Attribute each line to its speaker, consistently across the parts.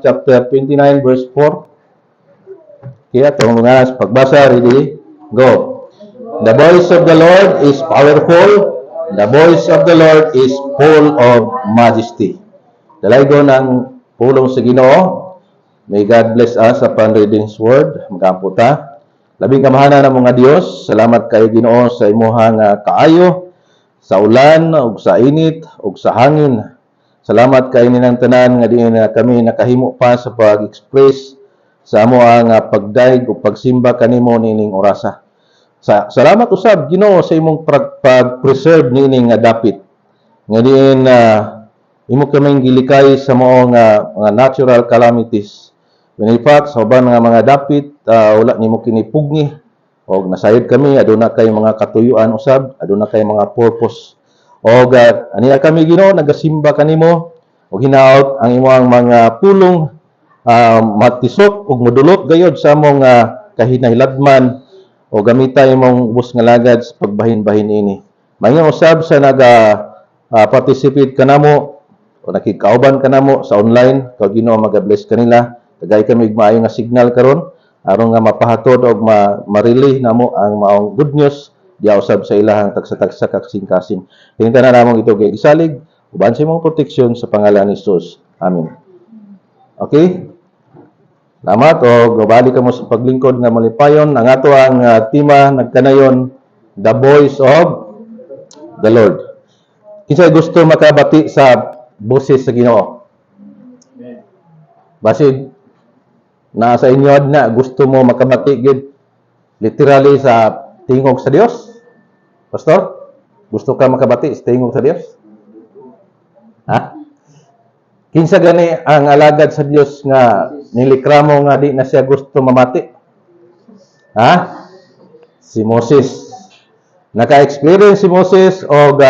Speaker 1: chapter 29 verse 4. Kaya itong mga pagbasa, ready? Go. The voice of the Lord is powerful. The voice of the Lord is full of majesty. Dalaygo ng pulong sa Ginoo. May God bless us upon reading His word. Magapo ta. Labing kamahana ng mga Dios. Salamat kay Ginoo sa imuhang kaayo, sa ulan, ug sa init, ug sa hangin. Salamat kay ininang tanan nga diin kami nakahimo pa sa pag-express sa amo ang pagdaig ug pagsimba kanimo nining orasa. Salamat usab Ginoo sa imong pag-preserve nining dapit. Nga diin imo kaming gilikay sa mao nga mga natural calamities. In fact, sa uban nga mga dapit wala nimo kini pugni og nasayod kami aduna kay mga katuyuan usab, aduna kay mga purpose. Og aniya kami Ginoo nagasimba kanimo og hinaot ang imong mga pulong matisok ug modulot gayod sa among kahinahilagman o gamita imong ubos nga lagad sa pagbahin-bahin ini. Mayong usab sa participate kanamo o nakikauban kanamo sa online, kag Ginoo maga-bless kanila. Tagay kami maayo nga signal karon aron nga mapahatod og ma-relay namo ang maong good news diya usab sa ilahang tagsa-tagsa kasing-kasing. Hinta na namong ito kay gisalig uban sa imong proteksyon sa pangalan ni Jesus. Amen. Okay? Salamat o gabali ka mo sa paglingkod nga malipayon. Ang ato ang tema nagkanayon, The Voice of the Lord. Kinsay gusto makabati sa boses sa Ginoo? Basid nasa inyo na gusto mo makabati gid literally sa tingog sa Dios? Pastor, gusto ka makabati sa tingog sa Dios? Ha? Kinsa gani ang alagad sa Dios nga nilikramo nga di na siya gusto mamati? Ha? Si Moses. Naka-experience si Moses og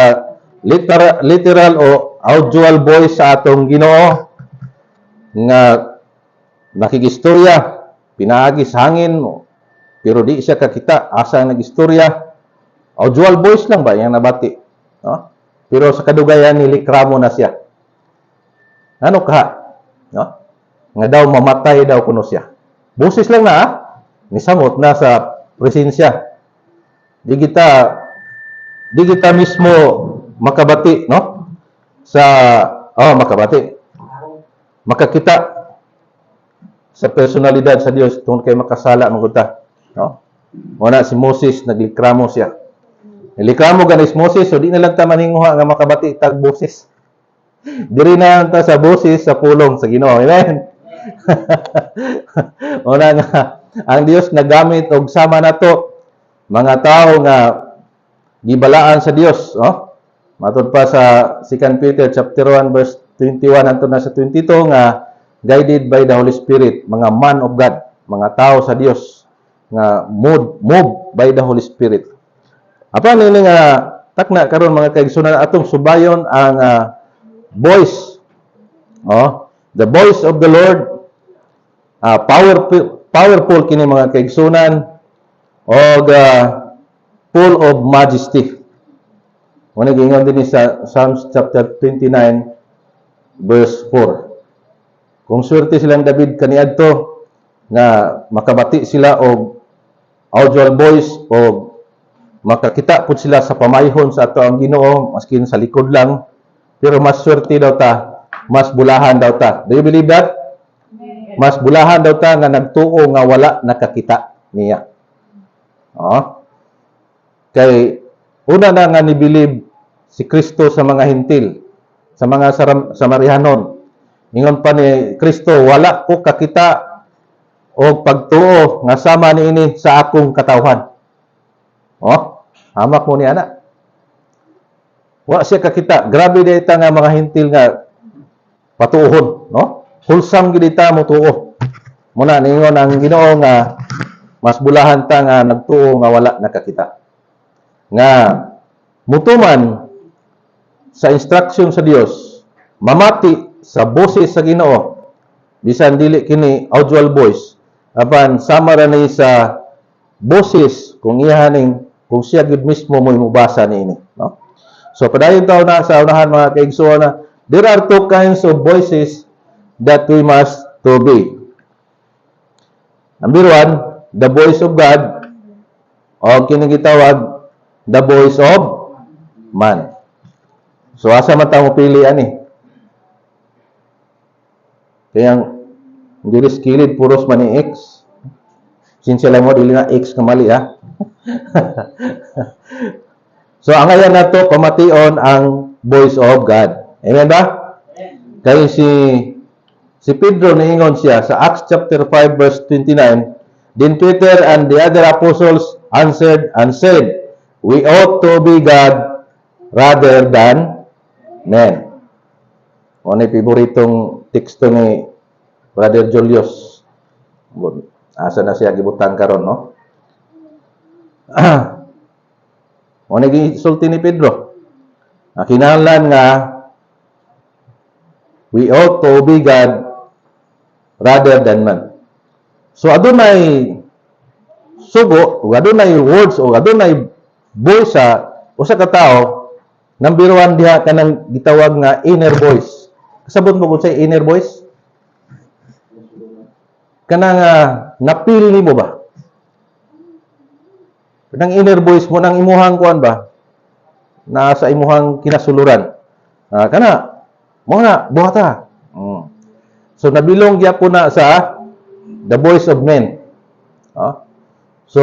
Speaker 1: literal o audible voice sa atong Ginoo nga nakigistorya, pinaagi sa hangin, pero di siya kakita asa nagistorya. Audible voice lang ba yang nabati? No? Pero sa kadugayan nilikramo na siya. Ano ka? No? Nga daw mamatay daw kuno siya. Boses lang na, nisamot na sa presensya. Di kita mismo makabati, no? Makabati. Makakita sa personalidad sa Dios tungod kay makasala magunta, no? Muna si Moses naglikramo siya. Nilikramo ganis Moses, so di na lang ta maninguha nga makabati tag boses. Diri na ta sa boses sa pulong sa Ginoo. Amen. Una nga ang Dios nagamit og sama nato mga tao nga gibalaan sa Dios, no? Matud pa sa 2 Peter chapter 1 verse 21 hangtod na sa 22 nga guided by the Holy Spirit, mga man of God, mga tao sa Dios nga moved by the Holy Spirit. Apa nini nga takna karon mga kaigsunan atong subayon ang voice, the voice of the Lord, powerful kini mga kaigsunan og full of majesty. Muna gingon din sa Psalms chapter 29 verse 4. Kung swerte silang David kaniadto nga makabati sila og audible voice o makakita pud sila sa pamayhon sa ato ang Ginoo maskin sa likod lang, pero mas swerte daw ta, mas bulahan daw ta. Do you believe that? Mas bulahan daw ta nga nagtuo nga wala nakakita niya. Kay una na nga ni-believe si Kristo sa mga hintil, sa mga Samarihanon. Ingon pa ni Kristo, wala ko kakita o pagtuo nga sama niini sa akong katawhan. Hamak mo ni ana. Wa siya kakita. Grabe dita nga mga hintil nga patuohon, no? Hulsam gid ta mo tuo. Muna ningon ang Ginoo nga mas bulahan ta nga nagtuo nga wala nakakita. Nga mutuman sa instruction sa Dios, mamati sa boses sa Ginoo, bisan dili kini audible voice, apan sama ra ni sa boses kung ihaning kung siya gid mismo mo mubasa niini, no? So padayon taw na sa unahan mga kaigsuon na there are two kinds of voices that we must to be. Number 1, the voice of God, o kinigitawag, the voice of man. So, asa man tayo pili ani? Kaya, hindi skilled, puros man ni X. Sinsya lang mo, dili na X kamali, ha? So, ang ayan na to, pamation ang voice of God. Amen ba? Kaya si Pedro niingon siya sa Acts chapter 5 verse 29, then Peter and the other apostles answered and said, we ought to be God rather than men. O na paboritong teksto ni Brother Julius. Asa na siya gibutang karon, no? O na gisulti ni Pedro. Kinahanglan nga we ought to obey God rather than man. So, adunay sugo, o adunay words, o adunay voice sa usa ka tao, number 1 diha kanang gitawag nga inner voice. Kasabot mo kung sa inner voice? Kanang napil nimo ba? Kanang inner voice mo, nang imuhang kuan ba? Na sa imuhang kinasuluran. Kana, mo na, buhata. So, nabilong gyapon na sa the voice of men. So,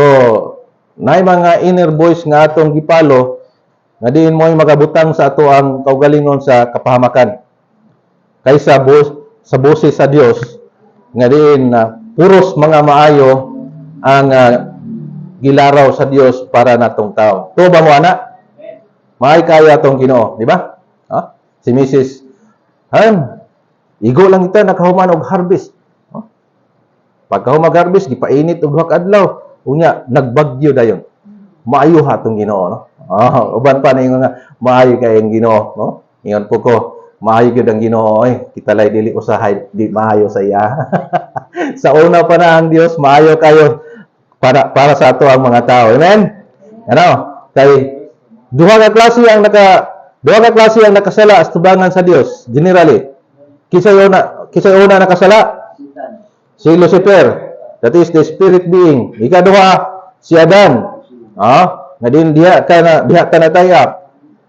Speaker 1: naay mga inner voice nga atong gipalo, nga diin mo magabutang sa ato ang kaugalingon sa kapahamakan. Kaysa sa boses sa Dios, nga diin puros mga maayo ang gilaraw sa Dios para natong tao. To ba mo ana? Maay kaya atong Ginoo, di ba? Si Mrs. Igo lang kita nakahuman og harvest. Pagkahuman og harvest, gipainit og duha ka adlaw. Unya, nagbagyo dayon. Maayo hatong Ginoo, no? Uban pa na nga maayo kay ang Ginoo, no? Ingon po ko, maayo gyud ang Ginoo, kita lay dili usahay, di maayo sa iya. Sa una pa na ang Dios, maayo kayo para sa ato ang mga tao. Amen? Ano? Kay duha ka klase ang nakasala sa tubangan sa Dios, generally. Kisay una nakasala? Si Lucifer. That is the spirit being. Ikaduha, si Adan. Nga din diha ka na tayo.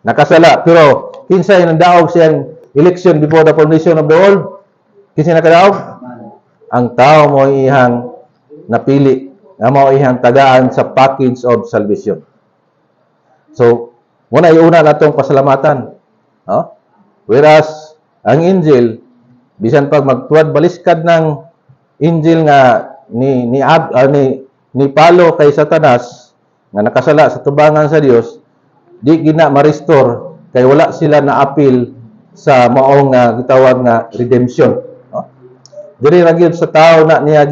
Speaker 1: Nakasala. Pero, kinsay nandaog siyang election before the foundation of the world? Kinsay nakadaog? Ang tao mo ihang napili. Nga mo ihang tagaan sa package of salvation. So, muna iuna na itong pasalamatan. Whereas, ang angel, bisan pag magtuwad baliskad ng angel nga ni Palo kay Satanas, nga nakasala sa tubangan sa Dios, di gina ma-restore kay wala sila na-appeal sa maong gitawag nga redemption. Diri ra gyud sa tao na niya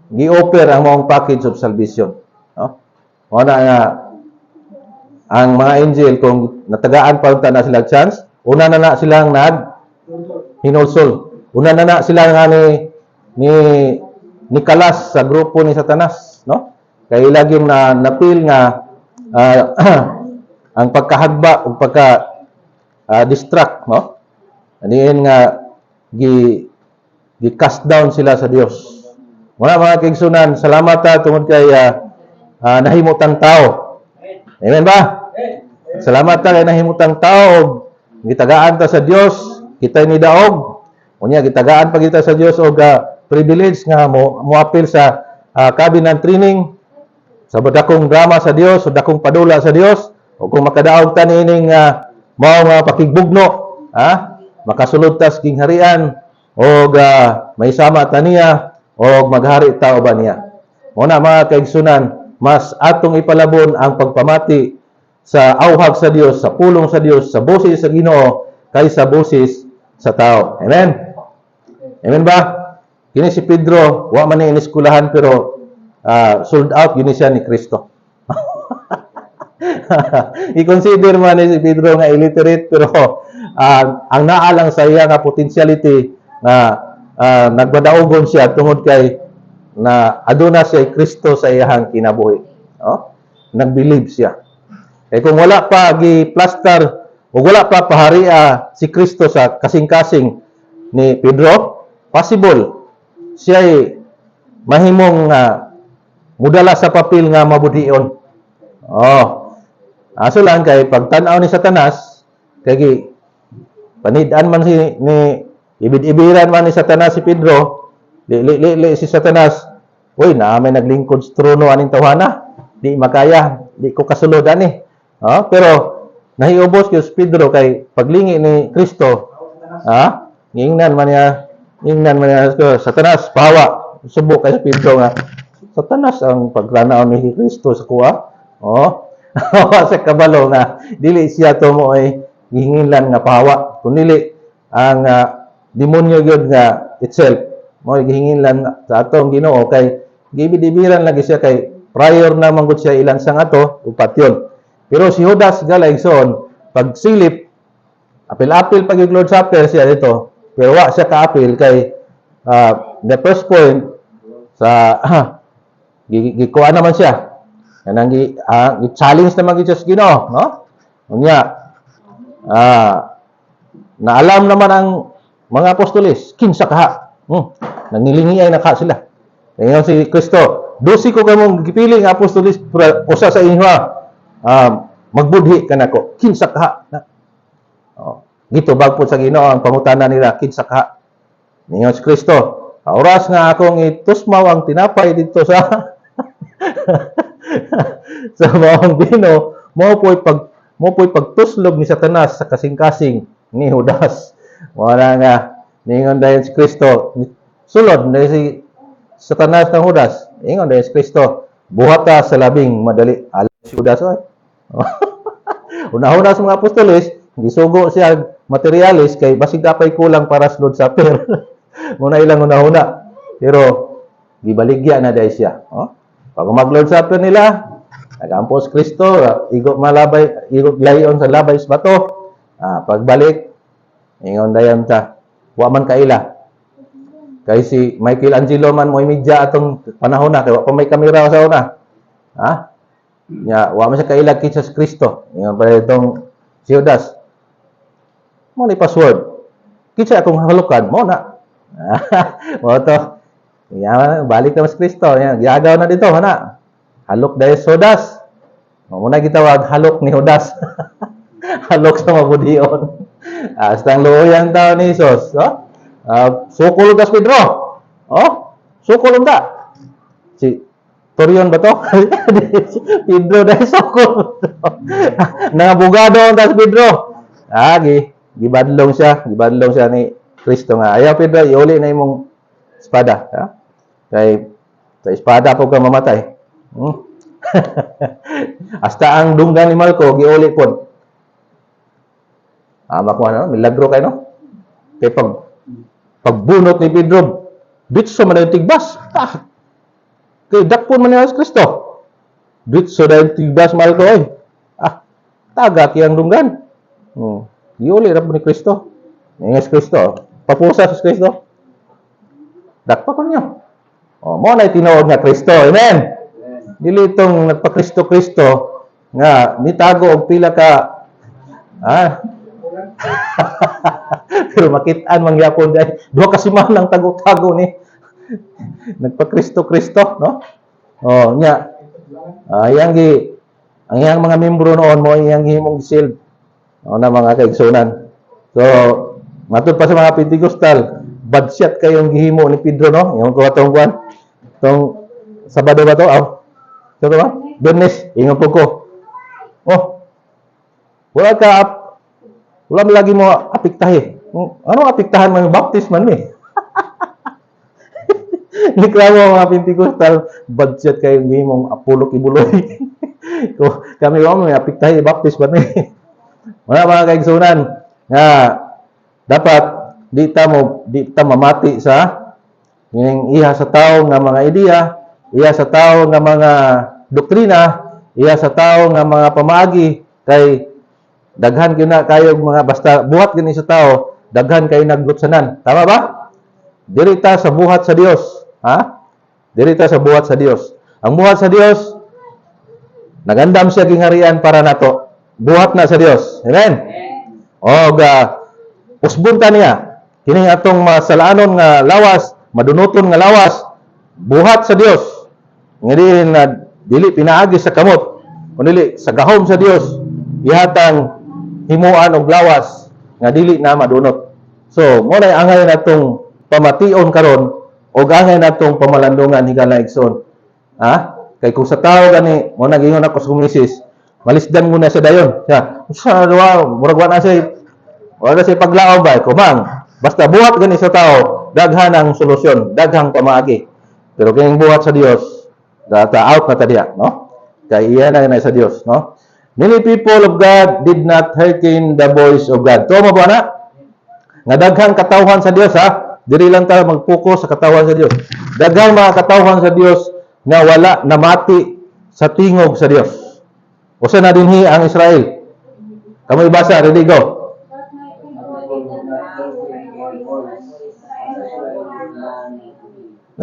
Speaker 1: gi-offer ang maong package of salvation. Una nga ang mga angel kung natagaan pa unta na sila chance, una na silang hinulsol. Una na sila nga ni kalas sa grupo ni Satanas, no? Kay lagyong napil nga ang pagkahagba ug distract, no? Aniin nga gi-cast down sila sa Dios. Muna mga kaigsunan, salamat tungod kay nahimutang tao. Amen ba? Salamat kay nahimutang tao. Gitagaan ta sa Dios, kita ni daog. Unya gitagaan pa kita sa Dios og privilege nga mo apil sa cabinet training sa dakong drama sa Dios, sa dakong padula sa Dios. O kung makadaog ta niining mao nga pakigbugno, makasulod ta sa kingharian og may sama ta niya og maghari ta uban niya. Muna mga kaigsunan, mas atong ipalabon ang pagpamati sa auhag sa Dios, sa pulong sa Dios, sa boses sa Ginoo kaysa boses sa tao. Amen. Amen ba? Kini si Pedro, wa man ni iniskulahan pero sold out yun siya ni Kristo. I-consider man ni si Pedro nga illiterate pero ang naalang sa iya nga potentiality na nagbadaogon siya tungod kay na aduna siya Kristo sa iyang kinabuhi. Nag-believe siya. Kung wala pa gi-plaster ug wala pa pahari si Kristo sa kasing-kasing ni Pedro, possible siya mahimong mudala sa papel nga mabudhion. Aso lang kay pagtan-aw ni Satanas kay panid-an man ni ibid-ibiran man ni Satanas si Pedro, li si Satanas, uy, na may naglingkod sa trono aning tawhana, di makaya, di ko kasuludan pero nahiubos kay si Pedro kay paglingi ni Kristo, ingnan man niya Satanas, pahawa, subok kay si Pedro nga, Satanas ang pagranaw ni Kristo sa kuha. Sa kabalo nga dili siya to mo ay gihingilan nga pahawa, kunili ang demonyo gyud nga itself mo gihingilan sa atong Ginoo kay gibidibiran lagi siya kay prior na manggod siya ilan sang ato upat yun. Pero si Judas galayson pagsilip apil-apil pag Lord Supper siya dito, pero wa siya kaapil kay the first point sa gikuha naman siya kanang gi-challenge naman gid siya sa Ginoo, no? Unya na alam naman ang mga apostoles kinsa kaha. Nangilingi ay naka sila. Ngayon si Kristo, 12 ko kamong gipili nga apostoles, usa sa inyo magbudhi kanako. Kinsa kaha? Gitubag po sa Ginoo ang pangutana nila, kinsa kaha? Ngayon si Kristo, oras nga akong itusmaw ang tinapay dito sa sa maong bino, mo po'y pagtuslog ni Satanas sa kasing-kasing ni Judas. Wala nga, ningon dahil si Kristo, sulod dahil si Satanas ng Judas, ningon dahil si Kristo, buhata sa labing madali. Alam si Judas, una-una sa mga apostoles, gisugo siya materialis, kay basig apay kulang para sa Lord Supper. Muna ilang una-una. Pero, gibaligya na dahil siya. Pag mag-Lord Supper nila, nag-ampos Kristo, igok layon sa labay sa bato. Pagbalik, ingon dayon ta, wa man kaila. Kay si Michelangelo man mo imidya atong panahon na, kay wa pa may kamera sa una. Wa man siya kaila kitsa sa Kristo. Ingon pa itong si Judas. Mo ni password. Kitsa akong halukan, mo na. Mo to. Balik na mas Kristo. Giyagaw na dito, hana. Halok dahil sa Judas. Muna gitawag, halok ni Judas. Halok sa mabudhiyon. Astang luoyan tao ni Jesus. Sukul ka Pedro. Sukul ka. Si Torion ba to? Pedro dahil sukul. Nangabugado ang tas Pedro. Gibadlong siya ni Kristo nga. Ayaw Pedro, iuli na imong espada. Kay sa espada po ka mamatay. Hasta ang dunggan ni Malco giuli pod. Makuha na, milagro kayo, no? Kay pagbunot ni Pedro, bitso man yung tigbas. Kay dakpon man niya sa Kristo. Bitso na yung tigbas, Malco, taga kiyang dunggan. Giuli na po ni Kristo. Ngayon Kristo, papusa sa Kristo. Dakpa ko niyo. Mo na tinuod nga Kristo. Amen. Dili itong nagpa-Kristo-Kristo nga nitago og pila ka pero makitaan man gyapon dahil duha ka semana ang tago-tago ni nagpa-Kristo-Kristo, no? Nya ang iyang mga membro noon mo iyang himong shield na mga kaigsunan. So matud pa sa mga Pentecostal, bad shot kayong gihimo ni Pedro, no? Yung ko atong kuan. Tong Sabado ba to? Ito ba? Bernes, ingon po ko. Wala lagi mo apiktahi. Ano apiktahan man yung baptisman ni? Niklawo mga Pentecostal, bad shot kayong gihimong apulok ibuloy. Kami may apiktahi baptisman ni. Wala mga kaigsunan nga dapat di ta mamati sa iha sa tao nga mga ideya, iya sa tao nga mga doktrina, iya sa tao nga mga pamaagi kay daghan gyud kayo mga basta buhat gani sa tao, daghan kay naglutsanan. Tama ba? Dirita sa buhat sa Dios, Dirita sa buhat sa Dios. Ang buhat sa Dios nagandam siya gingarian para nato. Buhat na sa Dios. Amen. O usbunta niya kining atong masalanon nga lawas, madunoton nga lawas, buhat sa Dios. Nga na dili pinaagi sa kamot, kundi sa gahom sa Dios ihatang himuan og lawas nga dili na madunot. So mo na angay natong pamation karon og angay natong pamalandungan higala igsoon. Kay kung sa tao gani mo nagingon ako sa kumisis, malisdan mo na sa dayon. Sa murag wa na siya paglaom ba kumang basta buhat gani sa tao daghan ang solusyon, daghang pamaagi. Pero kining buhat sa Dios, out na ta diya, no? Kay iya na sa Dios, no? Many people of God did not hearken the voice of God. Tuo mo ba na? Nga daghang katawhan sa Dios, diri lang tayo mag-focus sa katawhan sa Dios. Daghang mga katawhan sa Dios nga wala namati sa tingog sa Dios. Usa na dinhi ang Israel. Kamoy basa, ready go.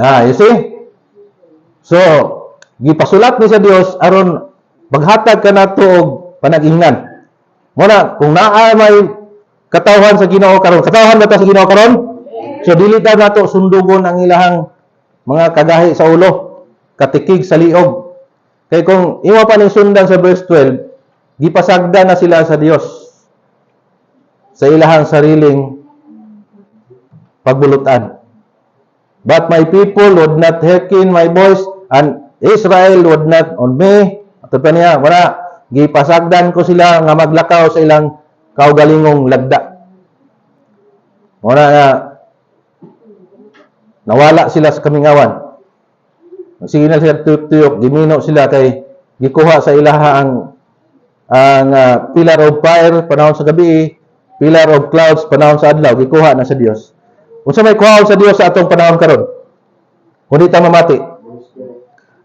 Speaker 1: You see? So, gipasulat ni sa Dios aron maghatag ka nato og panag-ingnan. Muna, kung naa may katawhan sa Ginoo karon, katawhan ba ta sa Ginoo karon? So dili ta nato sundugon ang ilahang mga kagahi sa ulo, katikig sa liog. Kay kung imo pa ning sundan sa verse 12, gipasagda na sila sa Dios sa ilahang sariling pagbulutan. But my people would not hearken my voice, and Israel would not on me. Ato pa niya, wala, gipasagdan ko sila nga maglakaw sa ilang kaugalingong lagda. Wala nga, nawala sila sa kamingawan. Sige na sila tuyok, gimino sila kay gikuha sa ilaha ang pillar of fire panahon sa gabi, pillar of clouds panahon sa adlaw, gikuha na sa Dios. Unsa may kuhaon sa Dios sa atong panahon karon? Kundi ta mamati.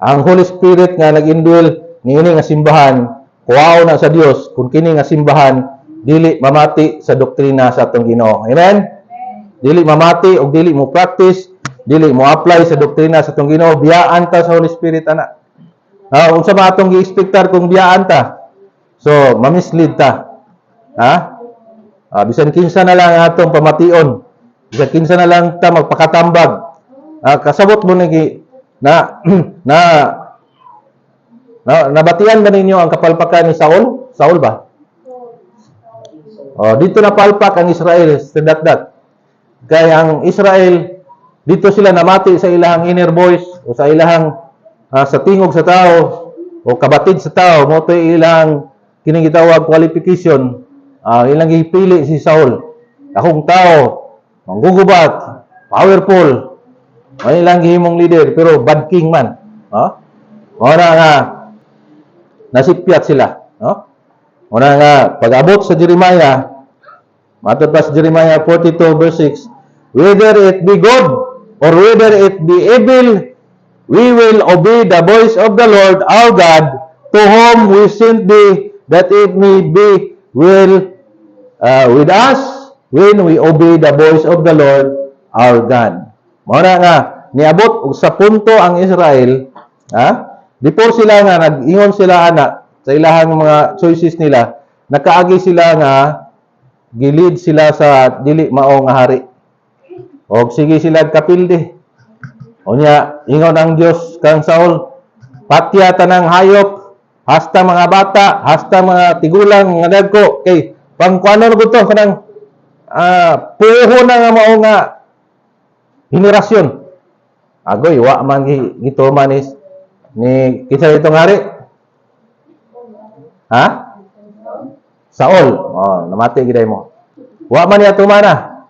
Speaker 1: Ang Holy Spirit nga nag-indwell niini nga simbahan, kuhaon na sa Dios kung kini nga simbahan dili mamati sa doktrina sa atong Ginoo. Amen. Dili mamati og dili mo practice, dili mo apply sa doktrina sa atong Ginoo, biyaan ta sa Holy Spirit ana. Unsa man atong gi-expectar kung biyaan ta? So, mamislead ta. Bisan kinsa na lang atong pamation. Bisan kinsa na lang ta magpakatambag. Kasabot mo nabatian ba ninyo ang kapalpakan ni Saul? Saul ba? Dito na palpak ang Israel sa datdat. Kaya ang Israel, dito sila namati sa ilahang inner voice o sa ilahang sa tingog sa tao o kabatid sa tao. Mo to ilang kining gitawag qualification. Ilang gipili si Saul. Akong tao, manggugubat, powerful, may ilang gihimong leader, pero bad king man. Ora nga, nasipyat sila. Ora nga, pag-abot sa Jeremiah, matod pa sa Jeremiah 42 verse 6, whether it be good or whether it be evil, we will obey the voice of the Lord our God, to whom we sent thee, that it may be well with us when we obey the voice of the Lord our God. Mora nga, niabot sa punto ang Israel, before sila nga, nag-ingon sila sa ilahang mga choices nila, nakaagi sila nga, gilid sila sa dili mao nga hari. O sige sila kapildi. O niya, ingon ang Diyos kang Saul, patya tanang hayop, hasta mga bata, hasta mga tigulang nga dagko, kay pangkuano na to kanang puho na nga mao nga henerasyon. Agoy, wa man gituman ni kinsa itong hari? Saul. Namati giday mo. Wa man niya tumana.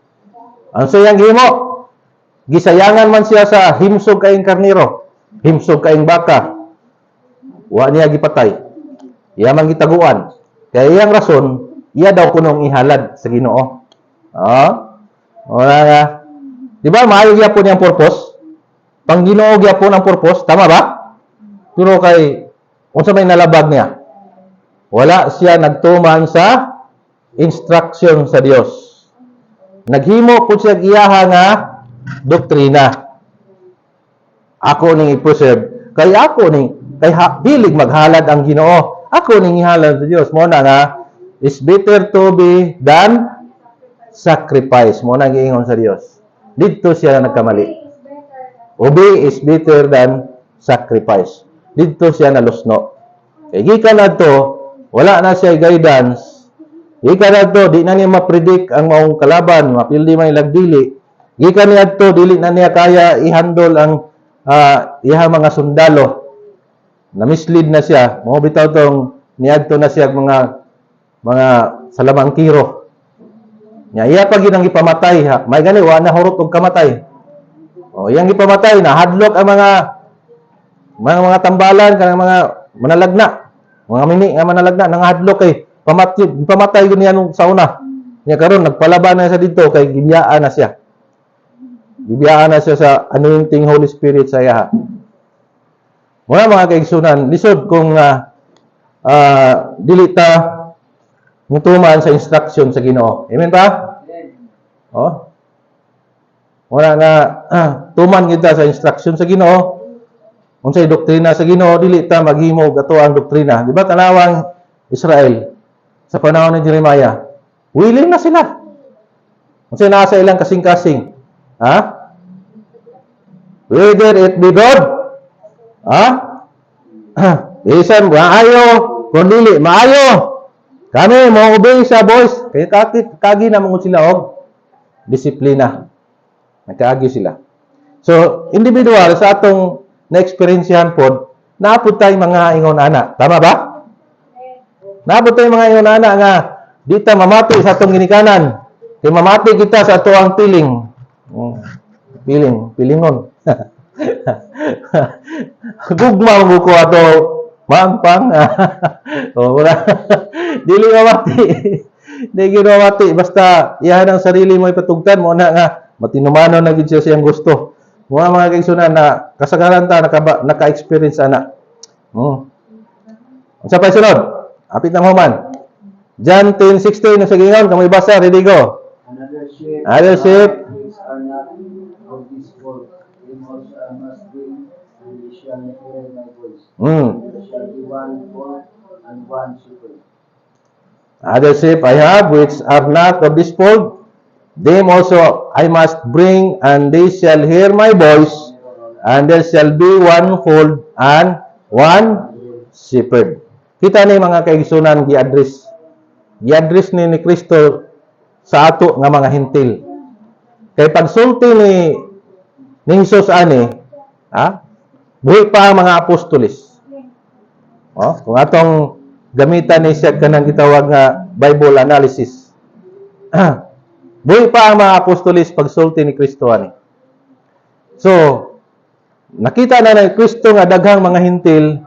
Speaker 1: Ang sayang gihimo, gisayangan man siya sa himsog kaing karniro, himsog kaing baka. Wa niya gipatay. Iya man gitaguan. Kaya iyang rason, iya daw kunong ihalad sa Ginoo. Wala nga. Di ba, maayo gyapon yung purpose? Pang Ginoo gyapon ang purpose, tama ba? Pero kay, unsa may nalabag niya? Wala siya nagtuman sa instruction sa Dios. Naghimo po siya giyaha nga doktrina. Ako ning i-preserve. Kay ako ning, hilig maghalad ang Ginoo. Ako ning ihalad sa Dios. Mo na nga, is better to be than sacrifice. Mo na giingon sa Dios. Dito siya nagkamali. Obey is better than sacrifice. Dito siya nalusno. Kay gikan adto, wala na siya guidance. Gikan adto, di na niya ma-predict ang maong kalaban, mapildi man ilang dili. Gikan niya adto, dili na niya kaya i-handle ang iha mga sundalo. Na-mislead na siya. Mo bitaw tong niadto na siya mga salamangkiro. Nya iya pa gid ang ipamatay ha. May gani wa na hurot og kamatay. O iyang ipamatay na hadlok ang mga tambalan kanang mga manalagna. Mga mini nga manalagna nang hadlok kay ipamatay gid niya nung sa una. Nya karon nagpalaban na siya dito kay gibiyaan na siya. Gibiyaan na siya sa anointing Holy Spirit sa iya. Mga kaigsunan, lisod kung dili ta mutuman sa instruction sa Ginoo. Amen pa? Oh. Wala nga tuman kita sa instruction sa Ginoo. Unsay doktrina sa Ginoo, dili ta maghimo ato ang doktrina. Di ba tanawang Israel sa panahon ni Jeremiah? Willing na sila. Unsay naa sa ilang kasing-kasing? Ha? Whether it be God, isan maayo, kung dili maayo. Kami mo obey sa boss. Kaya kagi na mo sila og disiplina. Nakaagi sila. So, individual sa atong na-experiencehan pod, naapod tayong mga ingon ana. Tama ba? Naapod tayong mga ingon ana nga di ta mamati sa atong ginikanan. Kay mamati kita sa ato ang piling. Pilingon. Gugma mo ko ato mampang. Wala. Dili mamati. Dili mamati. Basta iyahan ang sarili mo ipatugtan mo na nga matinumano na gid siya siyang gusto. Mga kaigsunan na kasagaran ta naka-experience ana. Unsa pa sunod? Apit ng human. John 10:16 sa gingon kamay basa, ready go. Another ship are not of this world. They also must bring, and they shall hear my voice. There shall be one fold and one shepherd. Other sheep I have which are not of this fold. Them also I must bring, and they shall hear my voice, and there shall be one fold and one shepherd. Kita ni mga kaigsunan gi-address ni Kristo sa ato nga mga hintil. Kay pagsulti ni Jesus ani, buhi pa ang mga apostolis. Kung atong gamitan ni siya kanang gitawag nga Bible analysis. Buhi pa ang mga apostolis pagsulti ni Kristo ani. So, nakita na ni Kristo nga daghang mga hintil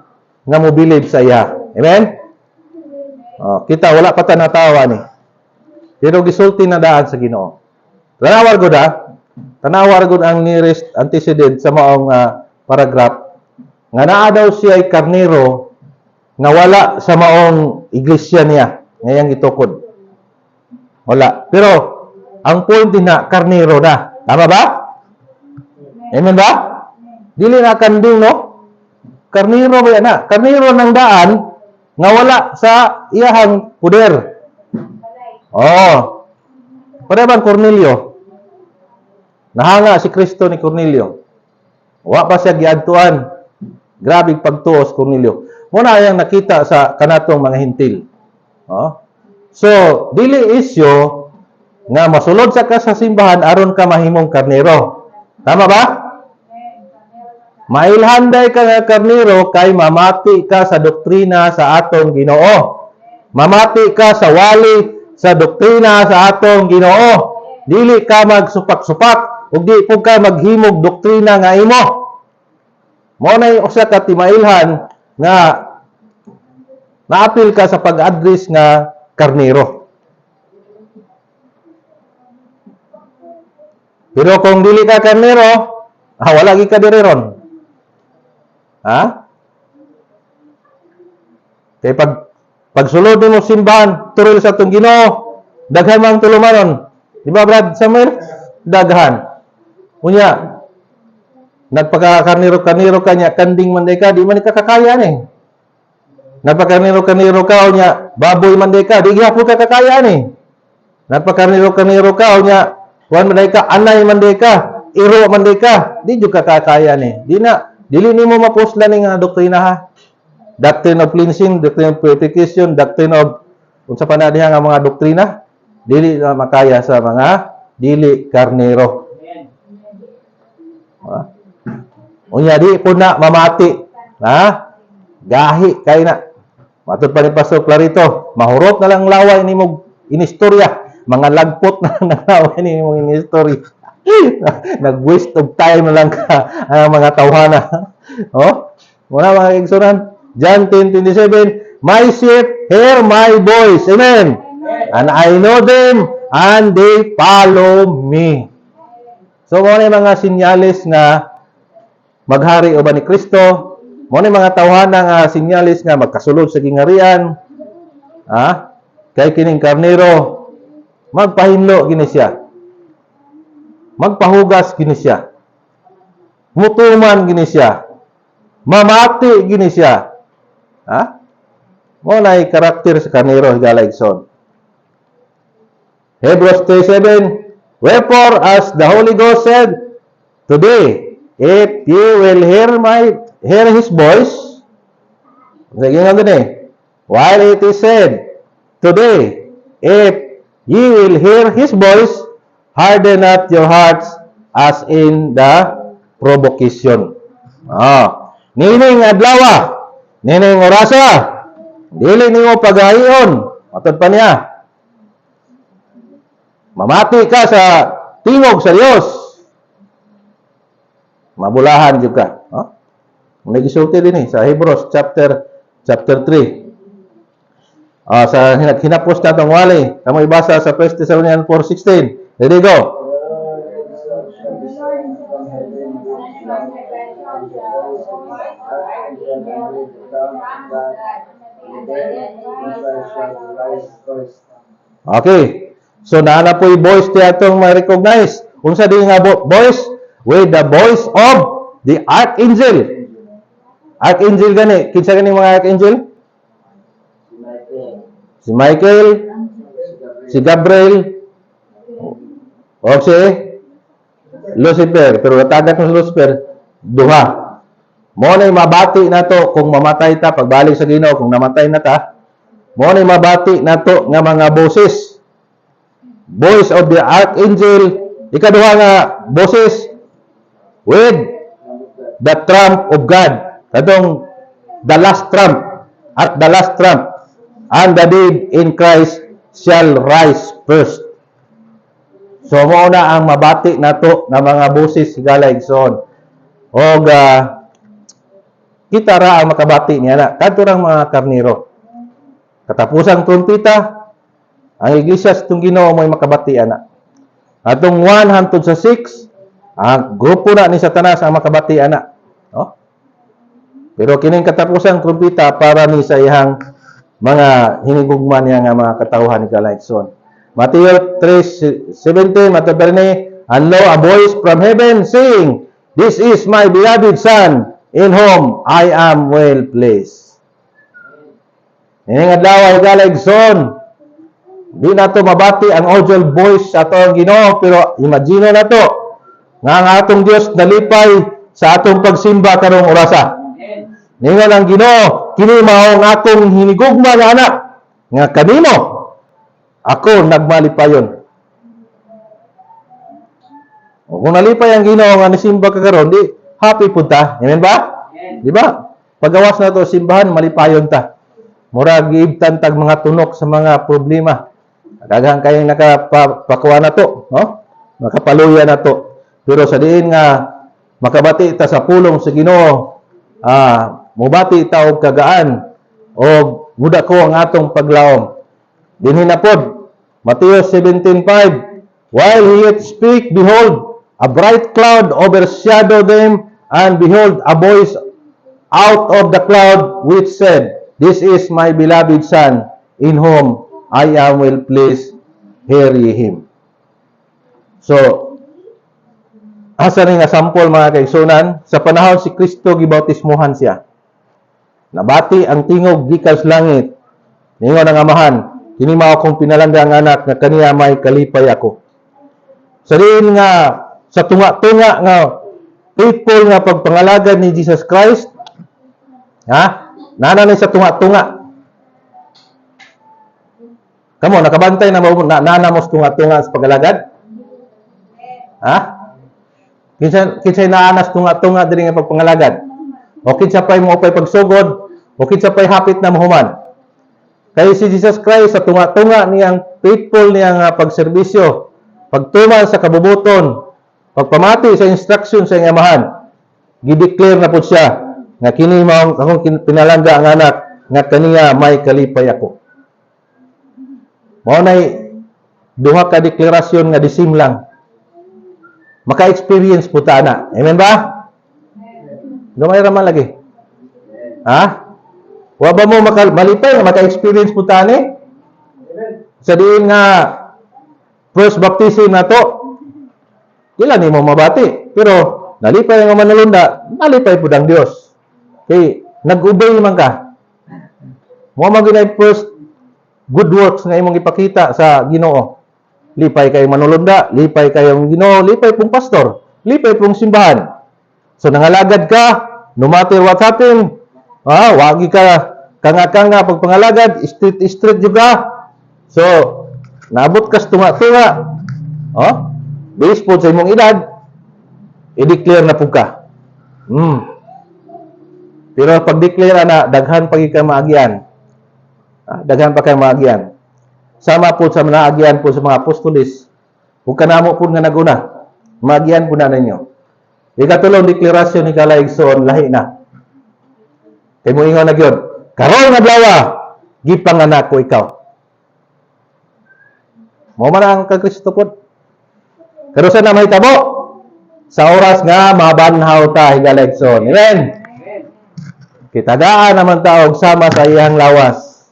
Speaker 1: nga mobilib sa iya. Amen? Kita wala pa ta natawa ni. Pero gisulti na daan sa Ginoo. Tanawar gud ang nearest antecedent sa maong paragraph nga naa daw siya ay karnero nga wala sa maong iglesia niya ngayang gitukod. Wala. Pero ang point din na karnero na. Tama ba? Amen ba? Dili na kanding no? Karnero ba yan na? Karnero ng daan nga wala sa iyahang puder. Pareban Cornelio. Nahanga si Kristo ni Cornelio. Wa pa siya giadtuan. Grabe pagtuos Cornelio. Muna yang nakita sa kanatong mga hintil. So, dili isyo nga masulod sa ka sa simbahan aron ka mahimong karnero. Tama ba? Mailhanday ka nga karnero kay mamati ka sa doktrina sa atong Ginoo. Mamati ka sa wali sa doktrina sa atong Ginoo. Dili ka magsupak-supak ug di pud ka maghimog doktrina nga imo. Mao nay usa ka timailhan nga naapil ka sa pag-address nga karnero. Pero kung dili ka karnero, wala gi ka diri ron. Kay pagsulod mo simbahan, turil sa atong Ginoo, daghan mang tulumanon. Di ba, Brad Samuel? Daghan. Unya, nagpaka-karniro-karniro kanya, kanding man ka, di man kakakaya ni. Nagpakarniro-karniro ka, o niya, baboy man di ka, di gyapon ka kakaya ni. Nagpakarniro-karniro ka, o niya, kuwan man di ka, anay man di ka, iro man di ka, di jud ka kakaya ni. Dili nimo mapusla ni nga doktrina ha. Doctrine of cleansing, doctrine of purification, doctrine of unsa pa na diha nga mga doktrina, dili na makaya sa mga dili karnero. Unya di ko na mamati. Ha? Gahi kay na. Matod pa ni Pastor Clarito, mahurot na lang laway nimo inistorya, mga lagpot na lang laway nimo inistorya. Nag-waste of time na lang ka ang mga tawhana. Oh? Muna mga igsuran, John 10:27, my sheep hear my voice. Amen. And I know them and they follow me. So mo ni mga sinyalis nga maghari o ba ni Kristo, mo ni mga tawhana nga sinyalis nga magkasulod sa gingarian. Kay kining karnero magpahinlo gini siya. Magpahugas gini siya. Mutuman gini siya. Mamati gini siya. Mo na karakter sa karnero higala igsoon. Hebrews 3:7, wherefore as the Holy Ghost said, today, if you will hear His voice, while it is said, today, if ye will hear His voice, harden not your hearts as in the provocation. Nining adlawa, nining orasa, dili nimo pagahion. Matod pa niya. Mamati ka sa tingog sa Dios. Mabulahan jud ka. Nagisulti din sa Hebrews chapter 3. Sa hinapos na itong wali. Kamo ibasa sa 1 Thessalonians 4:16. Ready, go. Okay. So, naana po yung voice niya itong ma-recognize. Unsa din nga voice? With the voice of the archangel. Archangel gani. Kinsa gani mga archangel? Si Michael, si Gabriel, o si Lucifer. Pero natagad ng Lucifer, duha. Mo na mabati na to kung mamatay ta, pagbalik sa Ginoo, kung namatay na ta, mo na mabati na to nga mga boses. Voice of the archangel, ikaduha nga boses with the trump of God. Kadong the last trump, at the last trump, and the dead in Christ shall rise first. So mo na ang mabati na to nga mga boses higala igsoon. Og kita ra ang makabati niya na kadto rang mga karnero. Katapusang trumpeta, ang iglesia sa itong Ginoo mo'y makabati ana. Atong 1 hangtod sa 6, ang grupo na ni Satanas ang makabati ana. Pero kining katapusang trumpeta para ni sa ihang mga hinigugman niya nga mga katawhan ni Galaigson. Matthew 3:17, matod ni, and lo, a voice from heaven saying, this is my beloved Son, in whom I am well pleased. Ining adlaw Galaigson, di na to mabati ang audible voice sa atong Ginoo, pero imagine na to nga ang atong Dios nalipay sa atong pagsimba karong orasa. Ningon ang Ginoo, kini mao ang akong hinigugma nga anak, nga kanimo ako nagmalipayon. Kung nalipay ang Ginoo nga nisimba ka karon, di happy pud ta. Amen ba? Di ba? Pagawas na to simbahan, malipayon ta. Murag giibtan tag mga tunok sa mga problema. Daghang kayong nakapakuha na to, no? Nakapaluya na to. Pero sa diin nga makabati ta sa pulong sa Ginoo, mubati ta og kagaan og muda ko ang atong paglaom. Dinhi na pod Matthew 17:5, while he yet speak, behold, a bright cloud overshadowed them, and behold, a voice out of the cloud which said, this is my beloved Son, in whom I am well pleased, hear ye him. So, asa ni nga sample mga kaigsunan, sa panahon si Kristo gibautismuhan siya. Nabati ang tingog gikan sa langit. Ningon ang amahan, kini mao akong pinalangga nga anak nga kaniya may kalipay ako. Sa diin nga sa tunga-tunga nga faithful nga pagpangalagad ni Jesus Christ, ha? Nana sa tunga-tunga. Kamo nakabantay na nana mo sa tunga-tunga sa pagalagad? Ha? Kinsay naanas tunga-tunga diri nga pagpangalagad? O kinsa pay mo pay pagsugod, o kinsa pay hapit na mahuman. Kay si Jesus Christ sa tunga-tunga niyang faithful niyang pagserbisyo, pagtuman sa kabubuton, pagpamati sa instruction sa iyang amahan, gideclare na po siya nga kini mao akong pinalangga ang anak nga kaniya may kalipay ako. Mao nay duha ka deklarasyon nga disim lang. Maka-experience po ta na. Amen ba? Gamay ra man lagi. Ha? Wa ba mo malipay nga maka-experience po ta ni? Sa diin nga first baptism na to, ilan ni mo mabati. Pero nalipay nga manulunda, nalipay po ang Dios. Kay nag-obey man ka. Mo man ginay first good works nga imong ipakita sa Ginoo. Lipay kayong manulunda, lipay kayong Ginoo, lipay pong pastor, lipay pong simbahan. So nangalagad ka, no matter what happen, wagi ka kanga-kanga pagpangalagad, street juga. So naabot ka sa tunga-tunga. Based po sa imong edad, i-declare na po ka. Pero pag-declare na, daghan pa ka maagian. Daghan pa kayo maagian. Sama po sa naagian po sa mga apostolis, huwag ka namo po nga naguna. Maagian po na ninyo. Ikatulong deklarasyon ni Kalaigsoon, lahi na. Kaya mo ingon na yun, karong adlaw, gipanganak ko ikaw. Mo man ang kagristo po. Pero sa namay tabo, sa oras nga, mabanhaw ta, Kalaigsoon. Amen? Kitagaan naman taog sama sa iyang lawas.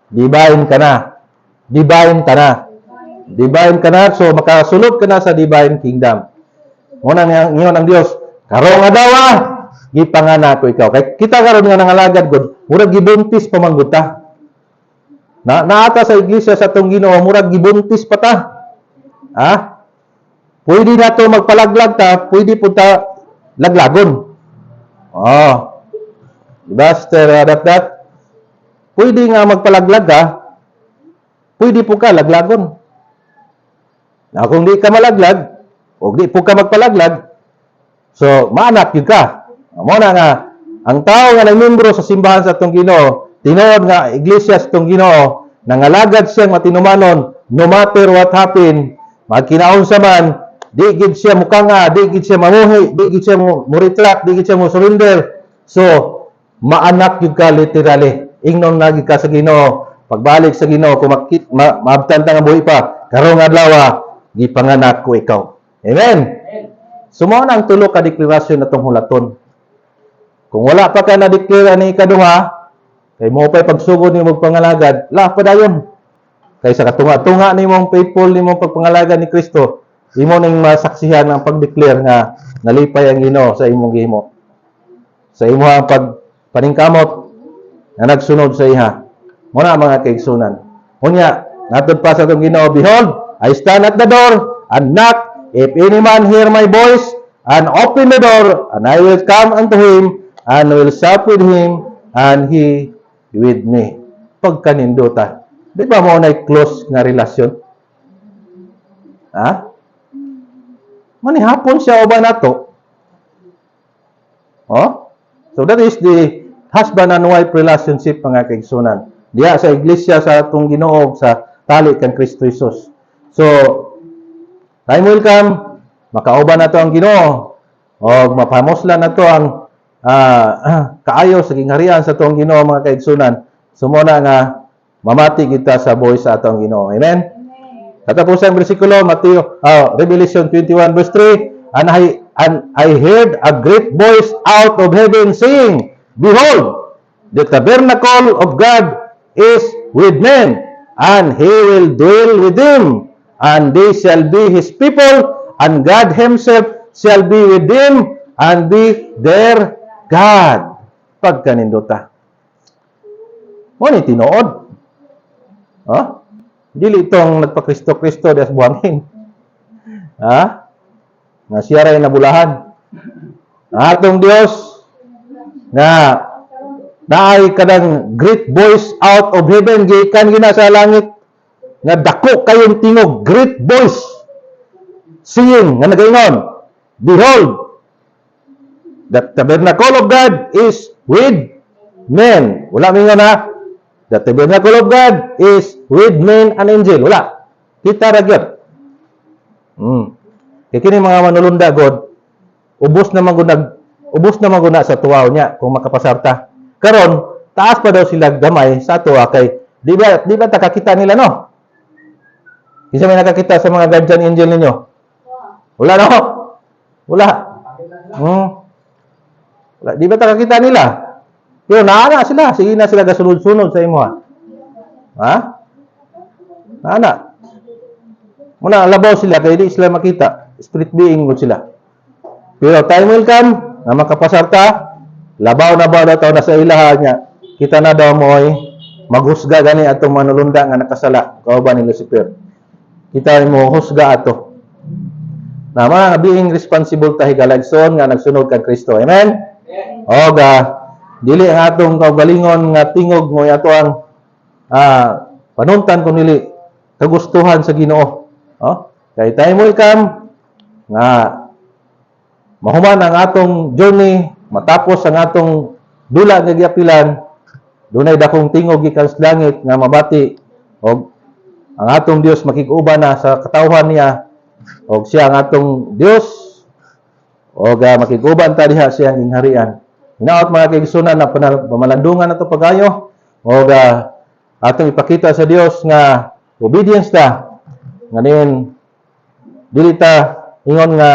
Speaker 1: Divine ka na. Divine ka na. Divine ka na, so makasulod ka na sa divine kingdom. Muna ngayon ang Diyos, karong adlaw, gipanganak ko ikaw. Kay kita karon nga nangalagad gud, murag gibuntis pa man gud ta. Naata sa iglesia sa tong Ginoo, murag gibuntis pa ta. Pwede na to magpalaglag ta, pwede po ta laglagon. Diba, Sister that? Pwede nga magpalaglag ka, pwede po ka laglagon. Na kung di ka malaglag, o di po ka magpalaglag, so maanak yun ka. Muna nga, ang tao nga nagmembro sa simbahan sa itong Ginoo, tinuod nga iglesia sa itong Ginoo, nangalagad siyang matinumanon, no matter what happen, magkinaon sa man, di gid siya mukanga, di gid siya mamuhi, di gid siya muritlak, di gid siya mo surrender. So, maanak yun ka literally. Ingnon lagi ka sa Ginoo. Pagbalik sa Ginoo, kung maabtan ta nga buhi pa, karong adlaw, gipanganak ko ikaw. Amen. Sumo na ang tulo ka deklarasyon natong hulaton. Kung wala pa ka na-declare ni ikaduha, kay mo pa'y pagsugod ni mong pangalagad, pa dayon. Kay sa katunga-tunga ni mong faithful ni mong pagpangalagad ni Kristo, imo ning masaksihan ang pag-declare nga nalipay ang Ginoo sa imong gihimo. Sa imo ang paningkamot na nagsunod sa iha. Muna mga kaigsunan. Unya, natod pa sa itong Ginoo, behold, I stand at the door and knock. If any man hear my voice and open the door, and I will come unto him and will sup with him and he with me. Pagkanindutan. Di ba mo na close nga relasyon? Manihapon siya o ba na to? So that is the husband and wife relationship mga kaigsunan. Diya sa iglesia sa atong Ginoo sa tali kang Kristo Jesus. So, time will come, makauban na to ang Ginoo o mapamuslan na to ang kaayo sa gingharian sa atong Ginoo mga kaigsunan. Sumuna nga mamati kita sa buhay sa atong Ginoo. Amen. Katapusan bersikulo Revelation 21 verse 3, and I heard a great voice out of heaven saying, behold, the tabernacle of God is with men, and he will dwell with them, and they shall be his people, and God himself shall be with them, and be their God. pagkanindota. Mo ni tinuod. Dili itong nagpa-Kristo-Kristo des buhangin. Nga siya rin nabulahan. Atong Dios nga naay kadang great voice out of heaven gikan gina sa langit nga dako kayong tingog, great voice singing nga nagaingon, behold, the tabernacle of God is with men. Wala mingon na, the tabernacle of God is with men and angel. Wala. Kita ra gyud. Kaya kini mga manulunda God, ubos na maguna sa tuwaw niya kung makapasarta. Karon, taas pa daw sila gamay sa tuwa kay di ba takakita nila no? Isa may nakakita sa mga guardian angel ninyo? Wala no? Wala. Wala. Di ba takakita nila? Pero naana sila, sige na sila gasunod-sunod sa imo. Naana. Muna labaw sila kay di sila makita. Spirit being mo sila. Pero time will come na makapasarta, labaw na ba daw na sa ilaha niya. Kita na daw mo ay maghusga gani atong manulunda nga nakasala kauban ni Lucifer. Kita mo husga ato. Na mga being responsible ta higalagson nga nagsunod kang Kristo. Amen. Oga dili ang atong kaugalingon nga tingog mo ato ang panuntan kun dili kagustuhan sa Ginoo. Kay time will come nga mahuman ang atong journey, matapos ang atong dula nga giapilan, dunay dakong tingog gikan sa langit nga mabati og ang atong Dios makig-uban na sa katawhan niya og siya ang atong Dios og makig-uban ta diha siya ang ingharian. Hinaot mga kaigsunan na pamalandungan nato pagayo og atong ipakita sa Dios nga obedience ta nganin dili ta ingon nga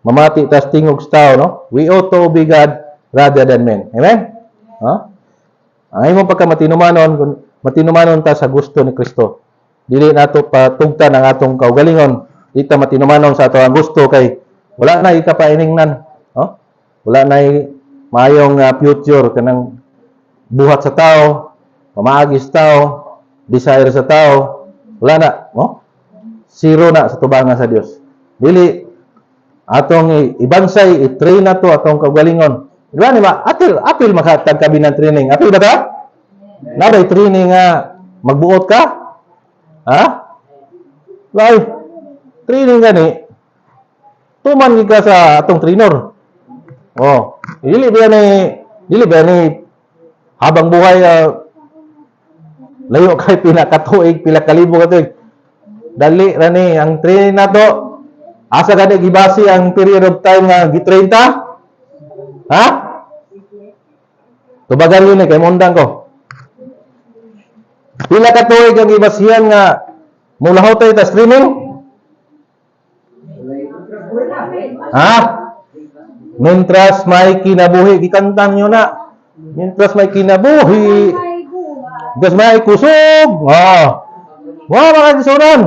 Speaker 1: mamati tas tingog sa tao, no? We ought to obey God rather than men. Amen? Ang imong matinumanon ta sa gusto ni Kristo. Dili nato patugtan ang atong kaugalingon. Di ta matinumanon sa atong gusto kay wala na ita painingnan. Wala na mayong future kanang buhat sa tao, pamaagi sa tao, desire sa tao. Wala na, no? Zero na sa tubangan sa Dios. Dili atong ibansay, i-train na to atong kaugalingon. Diba ni apil makatag ka binang training. Apil ba ta? Naday training nga magbuot ka? Lai, training gani. Tuman gid ka sa atong trainer. Dili ba ni habang buhay layo kay pinakatuig, pila kalibo ka tuig. Dali ra ni ang training nato. Asa gani gibasi ang period of time nga gi-train ta? Tubagan yun kay mondang ko. Pila ka tuig ang gibasihan nga mulahot tayo ta streaming? Mintras may kinabuhi, gikantan nyo na. Mintras may kinabuhi. Mintras may kusog. Mga kisunan.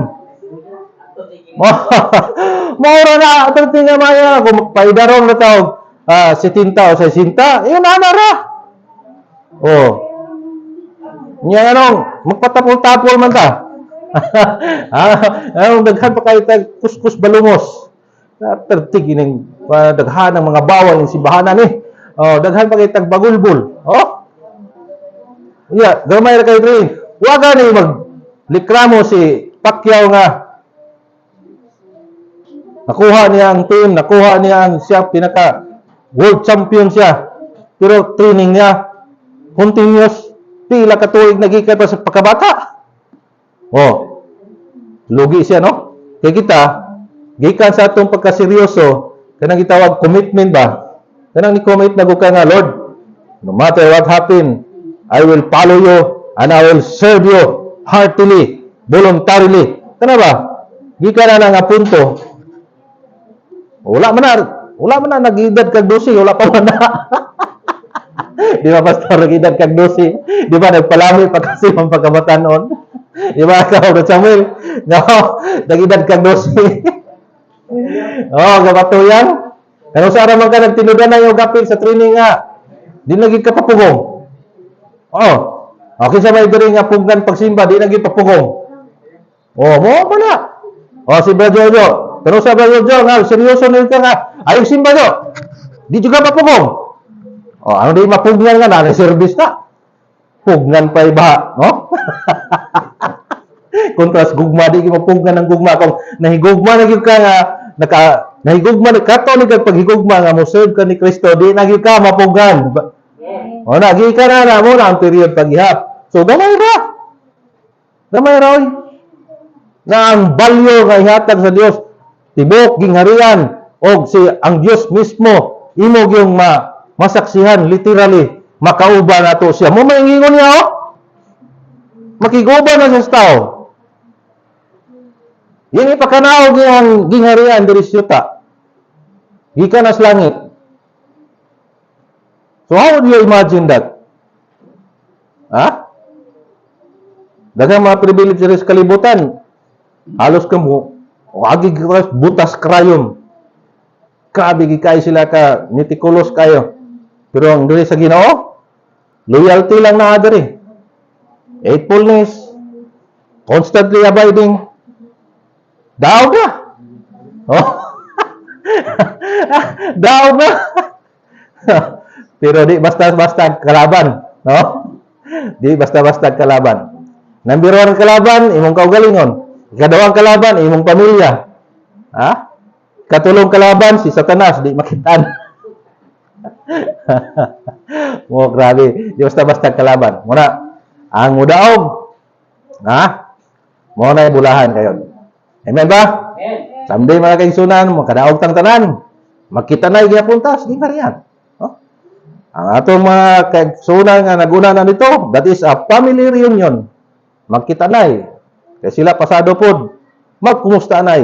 Speaker 1: Maura na atong tingamaya kung paidarong na tawag 70 o 60 yun ana ra niya magpatapol-tapol man ta daghan pa kayo kuskus balungos tertig ining daghan ng mga bawal ng simbahanan daghan pa kayo tagbagulbul gamay ra kayo rin waga ni maglikramo si Pacquiao nga nakuha niya ang team, nakuha niya ang siya pinaka world champion siya. Pero training niya continuous, pila ka tuig nagikan pa sa pagkabata. Lugi siya no? Kaya kita gikan sa atong pagkaseryoso, kanang gitawag commitment ba? Kanang ni commit na ka nga Lord, no matter what happen, I will follow you and I will serve you heartily, voluntarily. Kana ba? Gikan na nga punto. Wala man na nag-edad kag 12, wala pa man na. Di ba pastor nag-edad kag 12? Di ba nagpalami pa kasi ang pagkabatanon? Di ba ikaw na Samuel? No, nag-edad kag 12. Gabatuyan. Ano sa araman ka nagtinudan na yung gapil sa training nga? Di lagi ka papugong. Oh. Okay sa may diri nga punggan pagsimba, di lagi papugong. Oh, mo pa na. Oh, si Brother Jojo. Pero sa Brother Jojo, nga, seryoso na ka nga. Ayaw simba do. Di juga papugong. Oh, ano di mapugnan nga na, service na. Pugnan pa iba, no? Kontras gugma, di mapugnan ng gugma. Kung nahigugma na gyud ka nga, nahigugma na, kato ni kag paghigugma nga, mo serve ka ni Kristo, di na gyud ka mapugnan. O, nagi ka na mo na ang period paghihap. So, gamay ba? Gamay ra, oy. Na ang balyo nga ihatag sa Dios, tibok, gingharian, o si ang Dios mismo, imo yung masaksihan, literally, makauba na to siya. Mo maingingon niya, oh. Makiguba na sa tao. Yan ipakanaog niyang gingharian diri siyuta. Gikan na sa langit. So how do you imagine that? Ha? Daghang mga privilege sa kalibutan. Halos ka mo, agi butas krayon. Grabe gikay sila ka, meticulous kayo. Pero ang diri sa Ginoo, loyalty lang na diri. Faithfulness, constantly abiding. Daw ka. Oh. Daw na. Pero di basta-basta kalaban, no? Di basta-basta kalaban. Number 1 kalaban, imong kaugalingon. Ikadawang kalaban, imong pamilya. Ha? Katulong kalaban, si Satanas, di makitaan. Mo, grabe. Di basta-basta kalaban. Muna, ang mudaog, ha? Mo na bulahan kayo. Amen ba?
Speaker 2: Amen.
Speaker 1: Someday mga kaigsunan, makadaog tang tanan. Makita na igapuntas, di ba riyan? No? Ang atong mga kaigsunan nga naguna na nito, that is a family reunion. Magkita na kaya sila pasado pod. Magkumusta na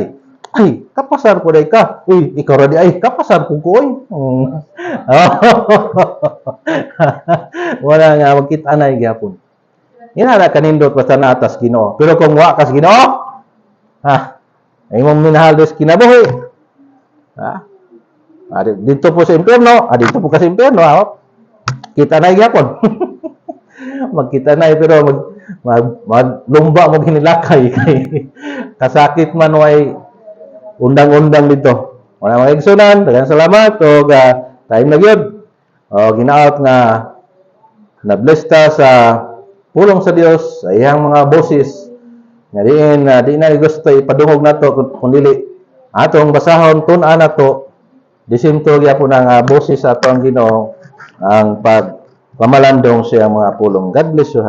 Speaker 1: Ay, kapasar po day ka. Uy, ikaw radi ay, kapasar po ko Wala nga, magkita na gyapon. Inala kanindot basta na atas Ginoo. Pero kung wa kas Ginoo, ay mong minahal des kinabuhi. Dito po sa impyerno, dito po kasi impyerno, kita na gyapon. Magkita na pero maglumba mo ginilakay kay kasakit man way undang-undang dito. Wala mga igsunan, daghang salamat o time na gyud. O ginaot nga na-bless ta sa pulong sa Dios sa iyang mga boses nga diin di na gusto ipadungog nato kundi atong basahon tun-an nato disimto gyapon ang boses sa atong Ginoo ang pagpamalandong sa iyang mga pulong. God bless you.